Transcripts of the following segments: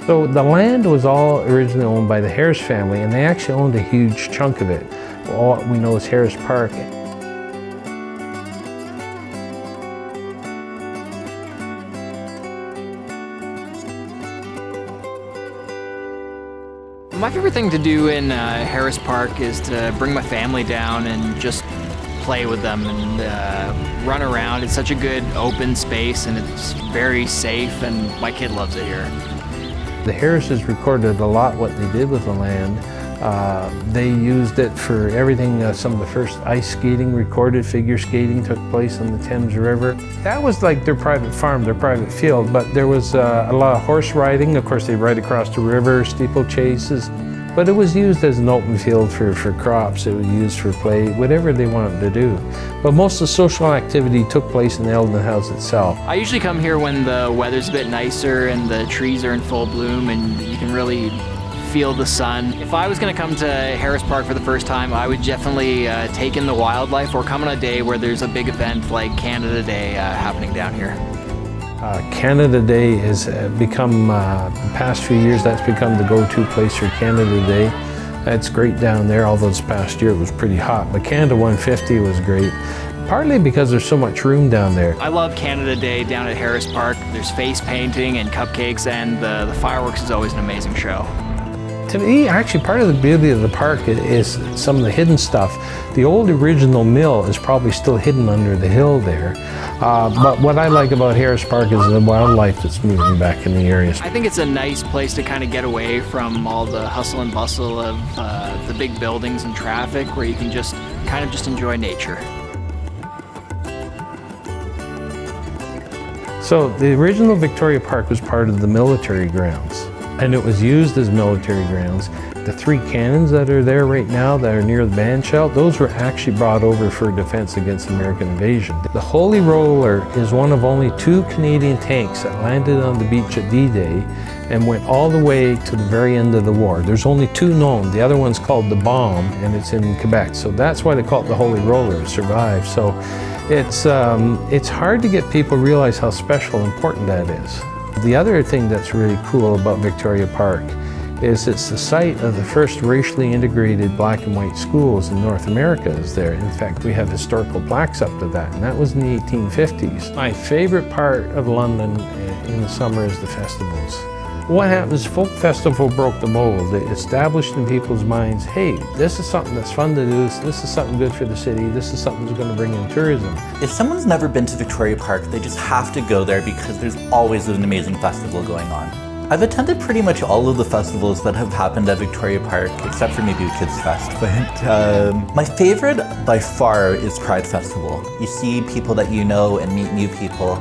So the land was all originally owned by the Harris family, and they actually owned a huge chunk of it. All we know is Harris Park. My favorite thing to do in Harris Park is to bring my family down and just play with them and run around. It's such a good open space and it's very safe, and my kid loves it here. The Harrises recorded a lot what they did with the land. They used it for everything. Some of the first ice skating recorded, figure skating took place on the Thames River. That was like their private farm, their private field, but there was a lot of horse riding. Of course, they ride across the river, steeplechases, but it was used as an open field for crops. It was used for play, whatever they wanted to do. But most of the social activity took place in the Eldon House itself. I usually come here when the weather's a bit nicer and the trees are in full bloom and you can really feel the sun. If I was going to come to Harris Park for the first time, I would definitely take in the wildlife or come on a day where there's a big event like Canada Day happening down here. Canada Day has become, the past few years, that's become the go-to place for Canada Day. It's great down there, although this past year it was pretty hot, but Canada 150 was great. Partly because there's so much room down there. I love Canada Day down at Harris Park. There's face painting and cupcakes, and the fireworks is always an amazing show. To me, actually, part of the beauty of the park is some of the hidden stuff. The old original mill is probably still hidden under the hill there. But what I like about Harris Park is the wildlife that's moving back in the area. I think it's a nice place to kind of get away from all the hustle and bustle of the big buildings and traffic, where you can just kind of just enjoy nature. So the original Victoria Park was part of the military grounds, and it was used as military grounds. The 3 cannons that are there right now that are near the bandshell, those were actually brought over for defense against American invasion. The Holy Roller is one of only 2 Canadian tanks that landed on the beach at D-Day and went all the way to the very end of the war. There's only 2 known. The other one's called the Bomb, and it's in Quebec. So that's why they call it the Holy Roller. It survived. So it's hard to get people to realize how special and important that is. The other thing that's really cool about Victoria Park is it's the site of the first racially integrated black and white schools in North America is there. In fact, we have historical plaques up to that, and that was in the 1850s. My favorite part of London in the summer is the festivals. What happens, Folk Festival broke the mold. It established in people's minds, hey, this is something that's fun to do, this is something good for the city, this is something that's going to bring in tourism. If someone's never been to Victoria Park, they just have to go there because there's always an amazing festival going on. I've attended pretty much all of the festivals that have happened at Victoria Park, except for maybe Kids Fest. But my favorite by far is Pride Festival. You see people that you know and meet new people.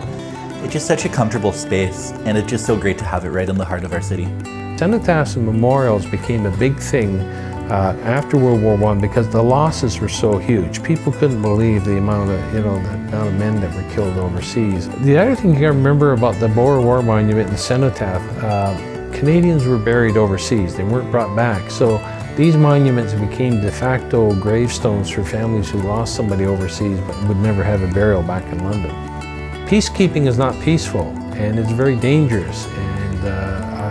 It's just such a comfortable space, and it's just so great to have it right in the heart of our city. Cenotaphs and memorials became a big thing after World War I because the losses were so huge. People couldn't believe the amount of men that were killed overseas. The other thing you gotta remember about the Boer War Monument and the cenotaph, Canadians were buried overseas. They weren't brought back. So these monuments became de facto gravestones for families who lost somebody overseas but would never have a burial back in London. Peacekeeping is not peaceful, and it's very dangerous.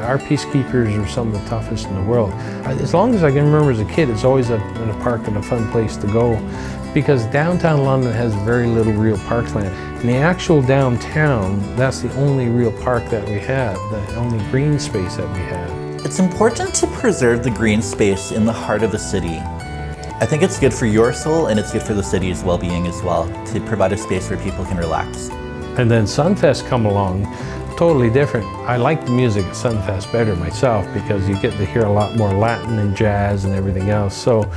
Our peacekeepers are some of the toughest in the world. As long as I can remember as a kid, it's always in a park and a fun place to go, because downtown London has very little real parkland. In the actual downtown, that's the only real park that we have, the only green space that we have. It's important to preserve the green space in the heart of the city. I think it's good for your soul, and it's good for the city's well-being as well, to provide a space where people can relax. And then Sunfest come along, totally different. I like the music at Sunfest better myself because you get to hear a lot more Latin and jazz and everything else. So,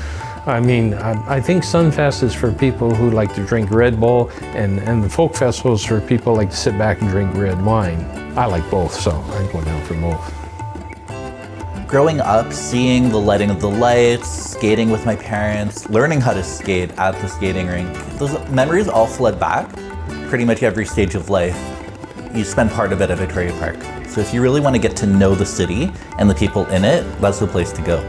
I mean, I think Sunfest is for people who like to drink Red Bull, and the Folk Festival is for people who like to sit back and drink red wine. I like both, so I go down for both. Growing up, seeing the lighting of the lights, skating with my parents, learning how to skate at the skating rink, those memories all flood back. Pretty much every stage of life, you spend part of it at Victoria Park. So if you really want to get to know the city and the people in it, that's the place to go.